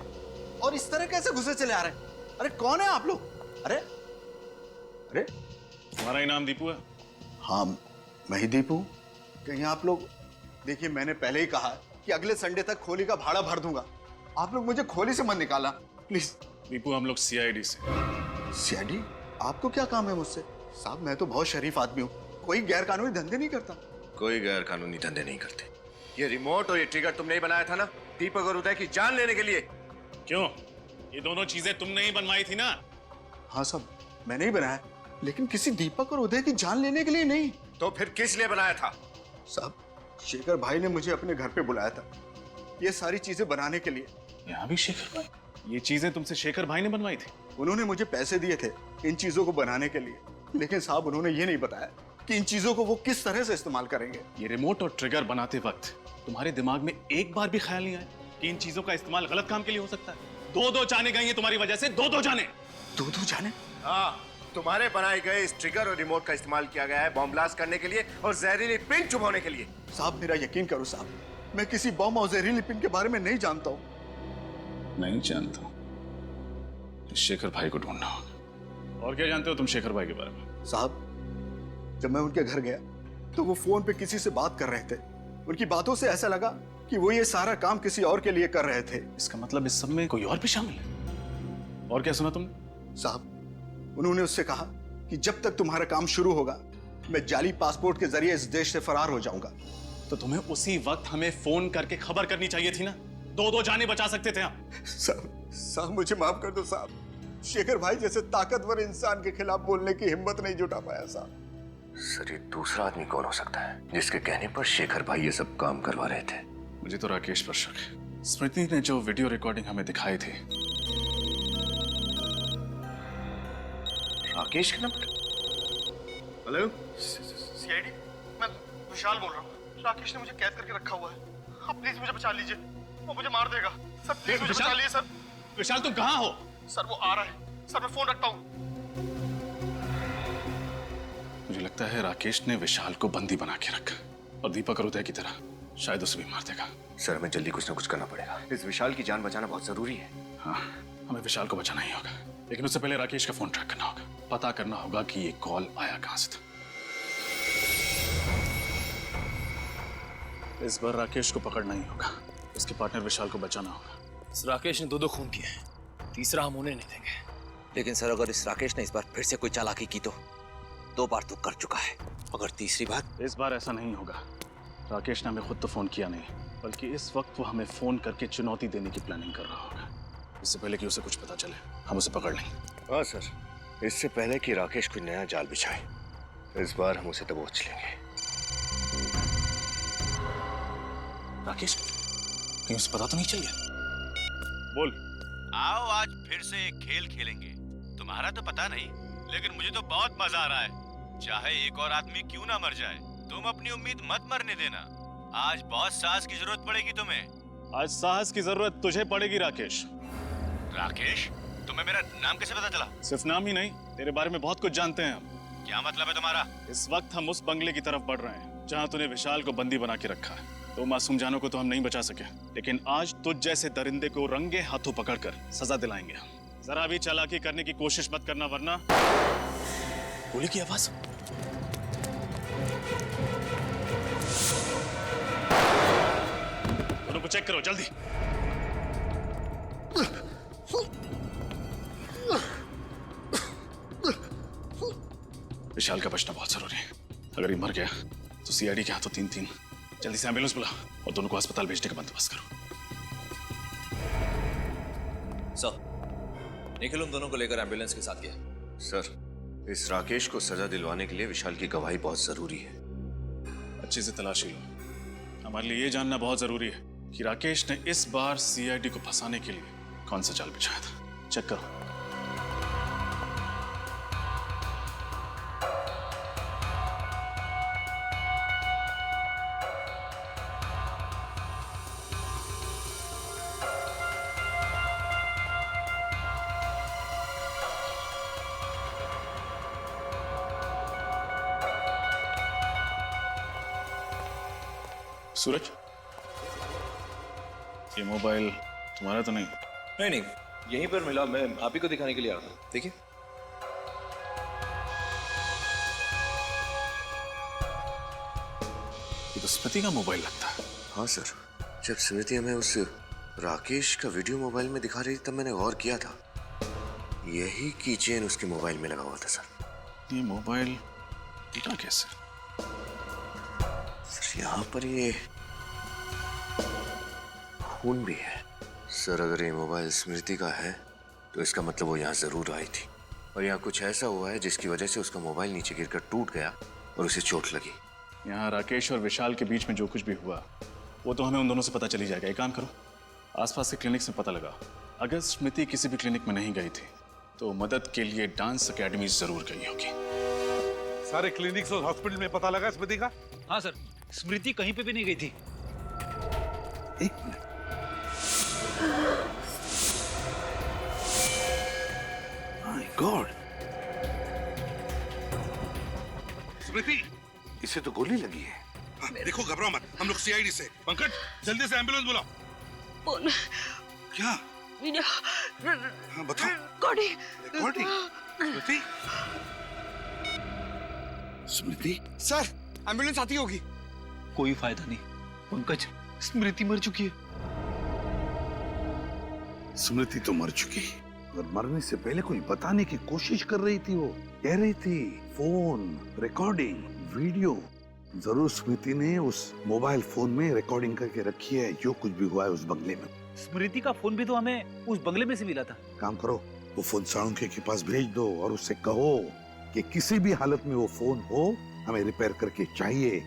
और इस तरह कैसे घुसे चले आ रहे हैं? अरे कौन है आप लोग? अरे अरे तुम्हारा ही नाम दीपू है? हाँ मैं ही दीपू। कहीं आप लोग, देखिए मैंने पहले ही कहा कि अगले संडे तक खोली का भाड़ा भर दूंगा, आप लोग मुझे खोली से मत निकाला प्लीज। दीपू हम लोग सीआईडी से। सीआईडी? आपको क्या काम है मुझसे? साहब मैं तो बहुत शरीफ आदमी हूँ, कोई गैर कानूनी धंधे नहीं करता। कोई गैर कानूनी धंधे नहीं करते। ये रिमोट और ये ट्रिगर तुमने ही बनाया था ना, दीपक और उदय की जान लेने के लिए? क्यों, ये दोनों चीजें तुमने ही बनवाई थी ना? हाँ साहब मैंने ही बनाया, लेकिन किसी दीपक और उदय की जान लेने के लिए नहीं। तो फिर किस लिए बनाया था? साहब शेखर भाई ने मुझे अपने घर पे बुलाया था ये सारी चीजें बनाने के लिए। यहाँ भी शेखर भाई? ये चीजें तुमसे शेखर भाई ने बनवाई थी? उन्होंने मुझे पैसे दिए थे इन चीजों को बनाने के लिए, लेकिन साहब उन्होंने ये नहीं बताया कि इन चीजों को वो किस तरह से इस्तेमाल करेंगे। ये रिमोट और ट्रिगर बनाते वक्त तुम्हारे दिमाग में एक बार भी ख्याल नहीं आया कि इन चीजों का इस्तेमाल गलत काम के लिए हो सकता है? दो जाने गई हैं तुम्हारी वजह से, दो जाने। दो जाने? हाँ, तुम्हारे बनाए गए इस ट्रिगर और रिमोट का इस्तेमाल किया गया है बॉम्ब ब्लास्ट करने के लिए और जहरीली पिन चुभाने के लिए। साहब मेरा यकीन करो साहब, मैं किसी बॉम्ब और जहरीली पिन के बारे में नहीं जानता हूँ। नहीं जानता? शेखर भाई को ढूंढना होगा। और क्या जानते हो तुम शेखर भाई के बारे में? साहब जब मैं उनके घर गया तो वो फोन पे किसी से बात कर रहे थे, उनकी बातों से ऐसा लगा कि वो ये सारा काम किसी और के लिए कर रहे थे। इसका मतलब इस सब में कोई और भी शामिल है? और क्या सुना तुमने? साहब उन्होंने उससे कहा कि जब तक तुम्हारा काम शुरू होगा मैं जाली पासपोर्ट के जरिए इस देश से फरार हो जाऊंगा। तो तुम्हें उसी वक्त हमें फोन करके खबर करनी चाहिए थी ना, दो जाने बचा सकते थे हम। साहब मुझे माफ कर दो साहब, शेखर भाई जैसे ताकतवर इंसान के खिलाफ बोलने की हिम्मत नहीं जुटा पाया साहब। सर ये दूसरा आदमी कौन हो सकता है जिसके कहने पर शेखर भाई ये सब काम करवा रहे थे? मुझे तो राकेश पर शक है। स्मृति ने जो वीडियो रिकॉर्डिंग हमें दिखाई थी। राकेश का नंबर? हेलो सीआईडी, मैं विशाल बोल रहा हूँ। राकेश ने मुझे कैद करके रखा हुआ है, आप प्लीज मुझे बचा लीजिए, वो मुझे मार देगा। सर प्लीज मुझे बचा लीजिए सर। विशाल तुम कहाँ हो? सर वो आ रहा है सर, मैं फोन रखता हूँ। मुझे लगता है राकेश ने विशाल को बंदी बना के रखा और दीपक और उदय की तरह शायद उसे भी मार देगा। सर हमें जल्दी कुछ ना कुछ करना पड़ेगा, इस विशाल की जान बचाना बहुत जरूरी है। हाँ हमें विशाल को बचाना ही होगा, लेकिन उससे पहले राकेश का फोन ट्रैक करना होगा, पता करना होगा कि ये कॉल आया कहां से था। इस बार राकेश को पकड़ना ही होगा, उसके पार्टनर विशाल को बचाना होगा। इस राकेश ने दो खून किए हैं, तीसरा हम उन्हें नहीं देंगे। लेकिन सर अगर इस राकेश ने इस बार फिर से कोई चालाकी की तो 2 बार तो कर चुका है, अगर तीसरी बार? इस बार ऐसा नहीं होगा। राकेश ने हमें खुद तो फोन किया नहीं, बल्कि इस वक्त वो हमें फोन करके चुनौती देने की प्लानिंग कर रहा होगा। इससे पहले कि उसे कुछ पता चले हम उसे पकड़ लेंगे। हाँ सर, इससे पहले कि राकेश कोई नया जाल बिछाए, इस बार हम उसे दबोच लेंगे। राकेश कहीं उसे पता तो नहीं चल गया? बोल। आओ आज फिर से एक खेल खेलेंगे। तुम्हारा तो पता नहीं, लेकिन मुझे तो बहुत मजा आ रहा है। चाहे एक और आदमी क्यों ना मर जाए, तुम अपनी उम्मीद मत मरने देना। आज बहुत साहस की जरूरत पड़ेगी तुम्हें। आज साहस की जरूरत तुझे पड़ेगी राकेश। राकेश, तुम्हें मेरा नाम कैसे पता चला? सिर्फ नाम ही नहीं, तेरे बारे में बहुत कुछ जानते हैं हम। क्या मतलब है तुम्हारा? इस वक्त हम उस बंगले की तरफ बढ़ रहे हैं जहाँ तूने विशाल को बंदी बना के रखा है। तो मासूम जानों को तो हम नहीं बचा सके, लेकिन आज तुझ जैसे दरिंदे को रंगे हाथों पकड़कर सजा दिलाएंगे। जरा भी चालाकी करने की कोशिश मत करना, वरना गोली की आवाज। दोनों को चेक करो जल्दी। विशाल का बचना बहुत जरूरी है। अगर ये मर गया तो सीआईडी के हाथों 3-3। जल्दी से एम्बुलेंस बुला और दोनों को अस्पताल भेजने का बंदोबस्त करो। सर, निखिल उन दोनों को लेकर एम्बुलेंस के साथ गया। सर, इस राकेश को सजा दिलवाने के लिए विशाल की गवाही बहुत जरूरी है। अच्छे से तलाशी लो, हमारे लिए ये जानना बहुत जरूरी है कि राकेश ने इस बार सीआईडी को फंसाने के लिए कौन सा जाल बिछाया था। चेक करो। सूरज, ये मोबाइल तुम्हारा तो नहीं? नहीं नहीं, यहीं पर मिला, मैं आप ही को दिखाने के लिए आया था। देखिए। ये तो स्मृति का मोबाइल लगता है। हाँ सर, जब स्मृति हमें उस राकेश का वीडियो मोबाइल में दिखा रही थी तब मैंने गौर किया था, यही की चेन उसके मोबाइल में लगा हुआ था सर। ये मोबाइल टूटा कैसे? सर यहाँ पर ये खून भी है। सर अगर ये मोबाइल स्मृति का है तो इसका मतलब वो यहाँ जरूर आई थी और यहाँ कुछ ऐसा हुआ है जिसकी वजह से उसका मोबाइल नीचे गिरकर टूट गया और उसे चोट लगी। यहाँ राकेश और विशाल के बीच में जो कुछ भी हुआ वो तो हमें उन दोनों से पता चली जाएगा। एक काम करो, आसपास के क्लिनिक से पता लगा। अगर स्मृति किसी भी क्लिनिक में नहीं गई थी तो मदद के लिए डांस एकेडमी जरूर गई होगी। सारे क्लिनिक्स और हॉस्पिटल में पता लगा स्मृति का? हाँ सर, स्मृति कहीं पे भी नहीं गई थी। एक मिनट। माय गॉड, स्मृति, इसे तो गोली लगी है। हाँ, देखो घबराओ मत, हम लोग सीआईडी से। पंकज जल्दी से एम्बुलेंस बुलाओ। क्या? हाँ बताओ। रिकॉर्डिंग। स्मृति? स्मृति? सर एम्बुलेंस आती होगी। कोई फायदा नहीं पंकज, स्मृति मर चुकी है। स्मृति तो मर चुकी, और मरने से पहले कोई बताने की कोशिश कर रही थी। वो कह रही थी फोन, रिकॉर्डिंग, वीडियो। जरूर स्मृति ने उस मोबाइल फोन में रिकॉर्डिंग करके रखी है जो कुछ भी हुआ है उस बंगले में। स्मृति का फोन भी तो हमें उस बंगले में से मिला था। काम करो, वो फोन साळुंखे के पास भेज दो और उससे कहो कि किसी भी हालत में वो फोन हो हमें रिपेयर करके चाहिए,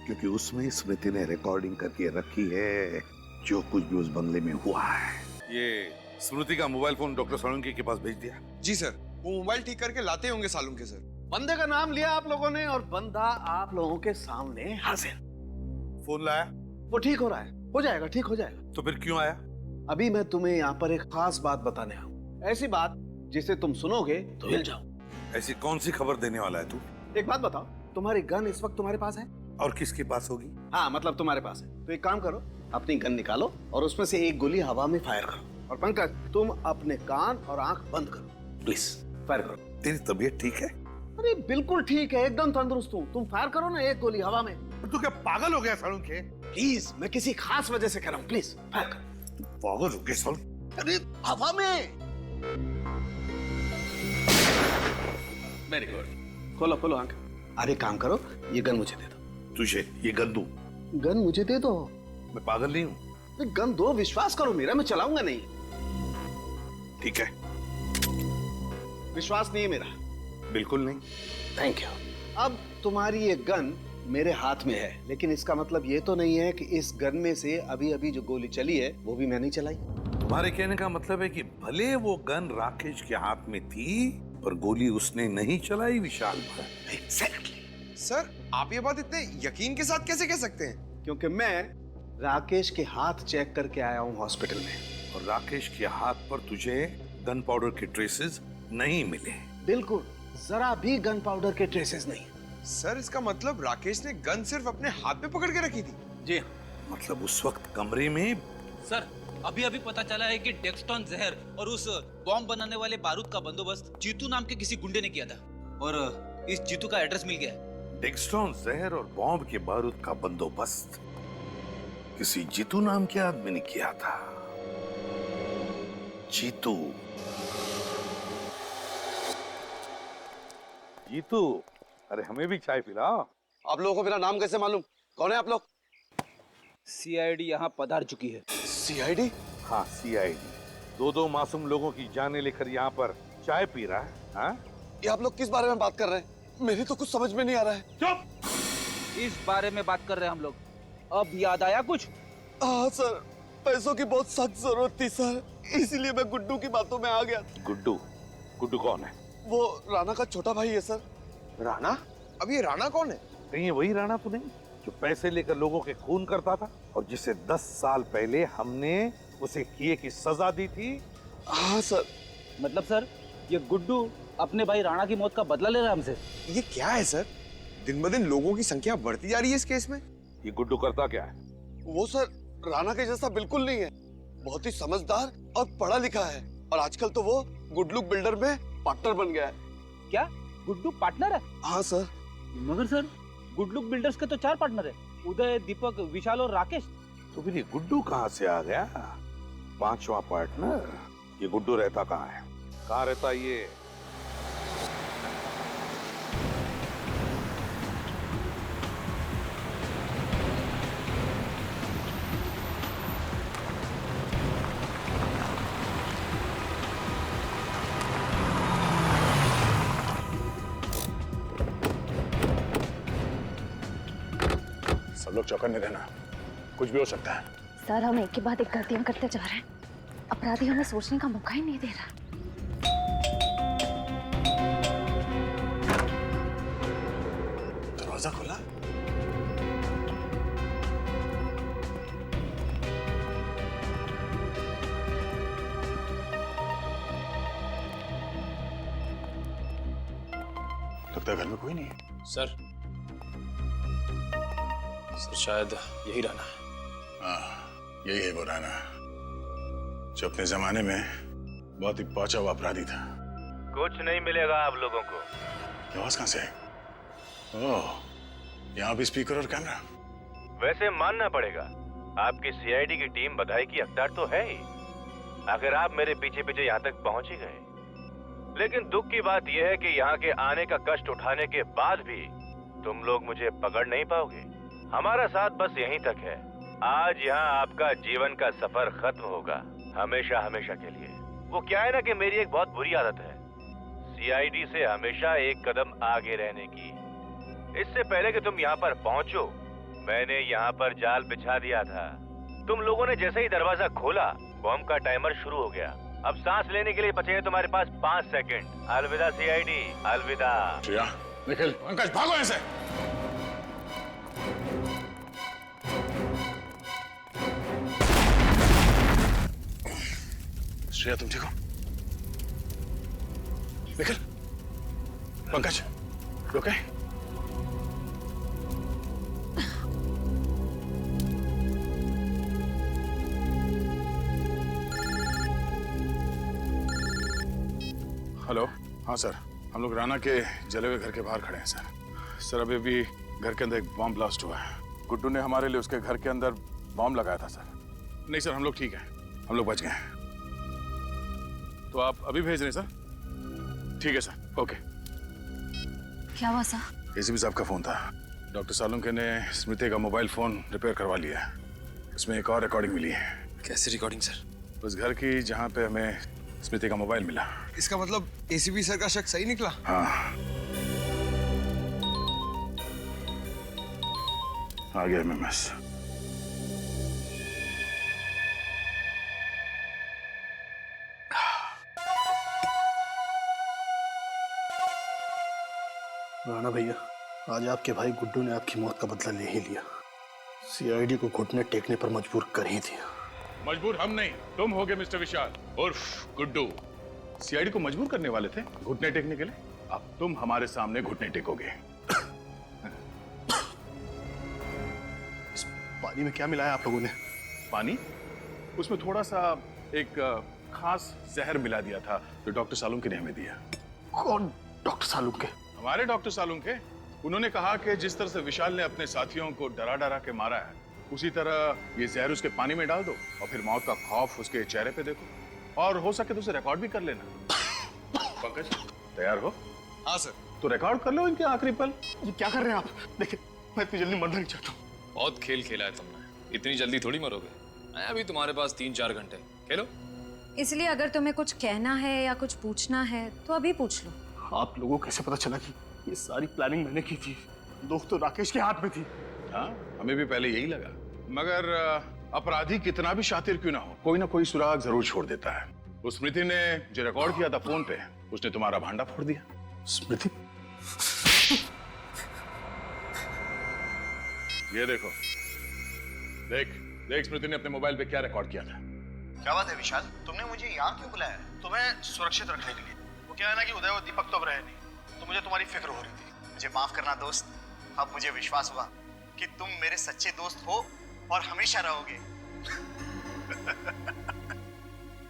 क्योंकि उसमें स्मृति ने रिकॉर्डिंग करके रखी है जो कुछ भी उस बंगले में हुआ है। ये स्मृति का मोबाइल फोन डॉक्टर साळुंखे के पास भेज दिया? जी सर, वो मोबाइल ठीक करके लाते होंगे साळुंखे सर। बंदे का नाम लिया आप लोगों ने और बंदा आप लोगों के सामने हाजिर। फोन लाया? वो ठीक हो रहा है, हो जाएगा, ठीक हो जाएगा। तो फिर क्यों आया? अभी मैं तुम्हें यहाँ पर एक खास बात बताने आऊँ, ऐसी बात जिसे तुम सुनोगे तो हिल जाओ। ऐसी कौन सी खबर देने वाला है तू? एक बात बताओ, तुम्हारी गन इस वक्त तुम्हारे पास है? और किसके पास होगी? हाँ मतलब तुम्हारे पास है। तो एक काम करो, अपनी गन निकालो और उसमें से एक गोली हवा में फायर करो। और पंकज, तुम अपने कान और आंख बंद करो, प्लीज फायर करो। तेरी तबीयत ठीक है? अरे बिल्कुल ठीक है, एकदम तंदुरुस्त हूँ। तुम फायर करो ना एक गोली हवा में। तू क्या पागल हो गया साळुंखे? प्लीज, मैं किसी खास वजह से कह रहा हूँ, प्लीज फायर करो। पागल हो गया साळुंखे? अरे हवा में। वेरी गुड, खोलो खोलो आंख। अरे काम करो, ये गन मुझे दे दो। तुझे ये गन दूं? गन मुझे दे दो। मैं पागल नहीं हूँ। गन दो, विश्वास करो मेरा, मैं चलाऊंगा नहीं। ठीक है। विश्वास नहीं है मेरा? बिल्कुल नहीं। Thank you. अब तुम्हारी ये गन मेरे हाथ में है, लेकिन इसका मतलब ये तो नहीं है कि इस गन में से अभी अभी जो गोली चली है वो भी मैंने चलाई। तुम्हारे कहने का मतलब है कि भले वो गन राकेश के हाथ में थी पर गोली उसने नहीं चलाई विशाल पर। एग्जैक्टली। सर आप ये बात इतने यकीन के साथ कैसे कह सकते हैं? क्योंकि मैं राकेश के हाथ चेक करके आया हूँ हॉस्पिटल में, और राकेश के हाथ पर तुझे गन पाउडर के ट्रेसेस नहीं मिले। बिल्कुल, जरा भी गन पाउडर के ट्रेसेस नहीं। सर इसका मतलब राकेश ने गन सिर्फ अपने हाथ में पकड़ के रखी थी? जी मतलब उस वक्त कमरे में? सर अभी अभी पता चला है कि डेक्सटॉन जहर और उस बॉम्ब बनाने वाले बारूद का बंदोबस्त जीतू नाम के किसी गुंडे ने किया था, और इस जीतू का एड्रेस मिल गया है। डेक्सटॉन जहर और बॉम्ब के बारूद का बंदोबस्त किसी जीतू नाम के आदमी ने किया था। जीतू? जीतू, अरे हमें भी चाय पिलाओ। आप लोगों को मेरा नाम कैसे मालूम? कौन है आप लोग? सीआईडी यहाँ पधार चुकी है। सीआईडी? हाँ सीआईडी। दो मासूम लोगों की जानें लेकर यहाँ पर चाय पी रहा है। हाँ? ये आप लोग किस बारे में बात कर रहे हैं? मेरी तो कुछ समझ में नहीं आ रहा है। चुप! इस बारे में बात कर रहे हैं हम लोग। अब याद आया कुछ? हाँ सर, पैसों की बहुत सख्त जरूरत थी सर, इसीलिए मैं गुड्डू की बातों में आ गया। गुड्डू? गुड्डू कौन है? वो राणा का छोटा भाई है सर। राणा? अब ये राणा कौन है? कहीं ये वही राणा तो नहीं जो पैसे लेकर लोगों के खून करता था और जिसे 10 साल पहले हमने उसे किए की सजा दी थी? हाँ सर। मतलब सर ये गुड्डू अपने भाई राणा की मौत का बदला ले रहा है हमसे? ये क्या है सर? दिन ब दिन लोगों की संख्या बढ़ती जा रही है इस केस में। ये गुड्डू करता क्या है? वो सर राणा के जैसा बिल्कुल नहीं है, बहुत ही समझदार और पढ़ा लिखा है, और आजकल तो वो गुडलुक बिल्डर में पार्टनर बन गया है। क्या गुड्डू पार्टनर है? हाँ सर। मगर सर गुडलुक बिल्डर्स के तो 4 पार्टनर है, उदय, दीपक, विशाल और राकेश। तो फिर ये गुड्डू कहाँ से आ गया? 5वां पार्टनर? ये गुड्डू रहता कहाँ है? कहाँ रहता ये? सब लोग चौकन्ने रहना, कुछ भी हो सकता है। सर हम एक के बाद एक गलतियां करते जा रहे हैं, अपराधी हमें सोचने का मौका ही नहीं दे रहा। दरवाजा खुला? लगता है घर में कोई नहीं है। सर शायद यही राणा है। हाँ, यही है वो राणा जो अपने जमाने में बहुत ही पहुंचा हुआ अपराधी था। कुछ नहीं मिलेगा आप लोगों को। ये आवाज कहां से आई? ओह, यहाँ भी स्पीकर और कैमरा। वैसे मानना पड़ेगा आपकी सीआईडी की टीम बधाई की हकदार तो है ही, अगर आप मेरे पीछे पीछे यहाँ तक पहुंच ही गए। लेकिन दुख की बात यह है कि यहाँ के आने का कष्ट उठाने के बाद भी तुम लोग मुझे पकड़ नहीं पाओगे। हमारा साथ बस यहीं तक है। आज यहाँ आपका जीवन का सफर खत्म होगा, हमेशा हमेशा के लिए। वो क्या है ना कि मेरी एक बहुत बुरी आदत है सीआईडी से हमेशा एक कदम आगे रहने की। इससे पहले कि तुम यहाँ पर पहुँचो मैंने यहाँ पर जाल बिछा दिया था। तुम लोगों ने जैसे ही दरवाजा खोला बॉम्ब का टाइमर शुरू हो गया। अब सांस लेने के लिए बचे हैं तुम्हारे पास 5 सेकंड। अलविदा सीआईडी, अलविदा। श्रेया, निखिल, पंकज, भागो ऐसे। श्रेया तुम ठीक हो? निखिल, पंकज, ओके? हेलो, हाँ सर, हम लोग राणा के जले हुए घर के बाहर खड़े हैं सर। सर अभी भी घर के अंदर एक बॉम्ब ब्लास्ट हुआ है। गुड्डू ने हमारे लिए उसके घर के अंदर बॉम्ब लगाया था सर। नहीं सर, हम लोग ठीक हैं, हम लोग बच गए हैं। तो आप अभी भेज रहे हैं सर? ठीक है सर, ओके। क्या हुआ सर? एसीपी साहब का फोन था। डॉक्टर सालुंके ने स्मृति का मोबाइल फोन रिपेयर करवा लिया है। इसमें एक और रिकॉर्डिंग मिली है। कैसी रिकॉर्डिंग सर? उस घर की जहाँ पे हमें स्मृति का मोबाइल मिला। इसका मतलब एसीपी सर का शक सही निकला? हाँ, आ गया एमएमएस। राणा भैया, आज आपके भाई गुड्डू ने आपकी मौत का बदला ले ही लिया। सीआईडी को घुटने टेकने पर मजबूर कर ही दिया। मजबूर हम नहीं, तुम हो गए मिस्टर विशाल उर्फ गुड्डू। सीआईडी को मजबूर करने वाले थे घुटने टेकने के लिए। अब तुम हमारे सामने घुटने टेकोगे। इस पानी में क्या मिलाया आप लोगों ने? पानी? उसमें थोड़ा सा एक खास जहर मिला दिया था जो डॉक्टर सालुंके ने हमें दिया। कौन डॉक्टर सालुंके? हमारे डॉक्टर सालुंके। उन्होंने कहा कि जिस तरह से विशाल ने अपने साथियों को डरा डरा के मारा है उसी तरह ये जहर उसके पानी में डाल दो और फिर मौत का खौफ उसके चेहरे पे देखो, और हो सके तो उसे रिकॉर्ड भी कर लेना। पंकज, तैयार हो? हाँ सर। तो रिकॉर्ड कर लो इनके आखिरी पल। ये क्या कर रहे हैं आप? देखिए, मैं इतनी जल्दी मरना नहीं चाहता हूँ। बहुत खेल खेला है तुमने, इतनी जल्दी थोड़ी मरोगे। अभी तुम्हारे पास 3-4 घंटे, खेलो। इसलिए अगर तुम्हें कुछ कहना है या कुछ पूछना है तो अभी पूछ लो। आप लोगों को कैसे पता चला कि ये सारी प्लानिंग मैंने की थी? दोस्त तो राकेश के हाथ में थी। हाँ, हमें भी पहले यही लगा, मगर अपराधी कितना भी शातिर क्यों ना हो, कोई ना कोई सुराग जरूर छोड़ देता है। उस स्मृति ने जो रिकॉर्ड किया था फोन पे, उसने तुम्हारा भांडा फोड़ दिया। स्मृति? ये देखो, देख देख स्मृति ने अपने मोबाइल पे क्या रिकॉर्ड किया था। क्या बात है विशाल, तुमने मुझे यहाँ क्यों बुलाया? तुम्हें सुरक्षित रखने के लिए। वो क्या है ना कि उदय और दीपक तो अब रहे नहीं, तो मुझे तुम्हारी फिक्र हो रही थी। मुझे माफ करना दोस्त, अब मुझे विश्वास हुआ कि तुम मेरे सच्चे दोस्त हो और हमेशा रहोगे।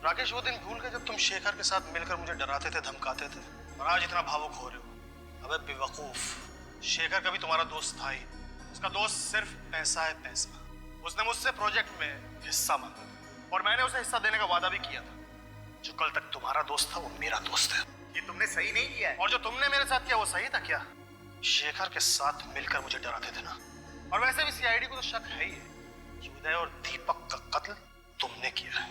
राकेश, वो दिन भूल गए जब तुम शेखर के साथ मिलकर मुझे डराते थे, धमकाते थे, और आज इतना भावुक हो रहे हो। अबे बेवकूफ, शेखर कभी तुम्हारा दोस्त था ही। उसका दोस्त सिर्फ पैसा है, पैसा। उसने मुझसे प्रोजेक्ट में हिस्सा मांगा और मैंने उसे हिस्सा देने का वादा भी किया था। जो कल तक तुम्हारा दोस्त था वो मेरा दोस्त है। ये तुमने सही नहीं किया है। और जो तुमने मेरे साथ किया वो सही था क्या? शेखर के साथ मिलकर मुझे डराते थे ना। और वैसे भी सीआईडी को तो शक है ही है कि उदय और दीपक का कत्ल तुमने किया है।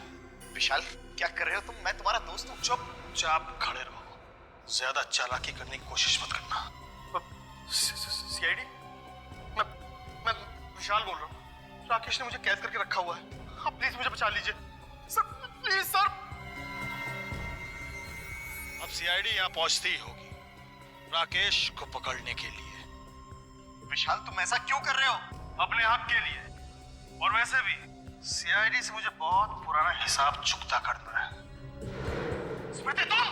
विशाल, क्या कर रहे हो तुम? मैं तुम्हारा दोस्त हूँ। चुपचाप खड़े रहो, ज्यादा चालाकी करने की कोशिश मत करना। सीआईडी? मैं विशाल बोल रहा हूँ। राकेश ने मुझे कैद करके रखा हुआ है। आप प्लीज मुझे बचा लीजिए सर, प्लीज सर। अब सीआईडी यहाँ पहुंचती ही होगी राकेश को पकड़ने के लिए। विशाल, तुम ऐसा क्यों कर रहे हो? अपने हक के लिए। और वैसे भी सीआईडी से मुझे बहुत पुराना हिसाब चुकता करना है। स्मृति, तुम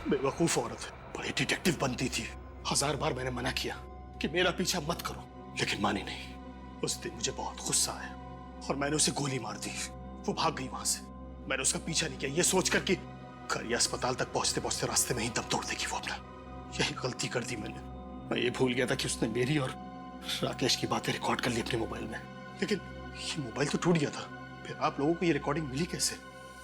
बेवकूफ औरत है, बड़ी डिटेक्टिव बनती थी। 1000 बार मैंने मना किया कि मेरा पीछा मत करो, लेकिन मानी नहीं। उस दिन मुझे बहुत गुस्सा आया और मैंने उसे गोली मार दी। वो भाग गई वहां से। मैंने उसका पीछा नहीं किया, ये सोचकर कि करिया अस्पताल तक पहुंचते पहुंचते रास्ते में ही दम तोड़ देगी वो अपना। यही गलती कर दी मैंने। मैं ये भूल गया था कि उसने मेरी और राकेश की बातें रिकॉर्ड कर ली अपने मोबाइल में। लेकिन ये मोबाइल तो टूट गया था, फिर आप लोगों को ये रिकॉर्डिंग मिली कैसे?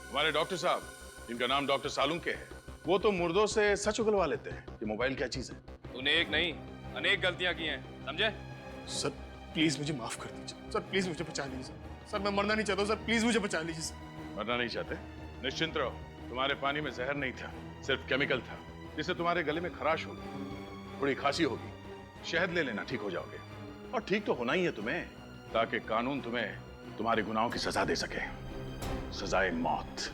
हमारे डॉक्टर साहब, जिनका नाम डॉक्टर सालुंके है, वो तो मुर्दों से सच उगलवा लेते हैं कि मोबाइल क्या चीज है। तूने एक नहीं अनेक गलतियां की हैं, समझे? सर प्लीज मुझे माफ कर दीजिए। सर प्लीज मुझे बचा लीजिए। सर मैं मरना नहीं चाहता हूं। सर प्लीज मुझे बचा लीजिए। सर मरना नहीं चाहते? निश्चिंत रहो, तुम्हारे पानी में जहर नहीं था, सिर्फ केमिकल था, जिससे तुम्हारे गले में खराश होगी, थोड़ी खांसी होगी। शहद ले लेना, ठीक हो जाओगे। और ठीक तो होना ही है तुम्हें, ताकि कानून तुम्हें तुम्हारे गुनाहों की सजा दे सके, सजाए मौत।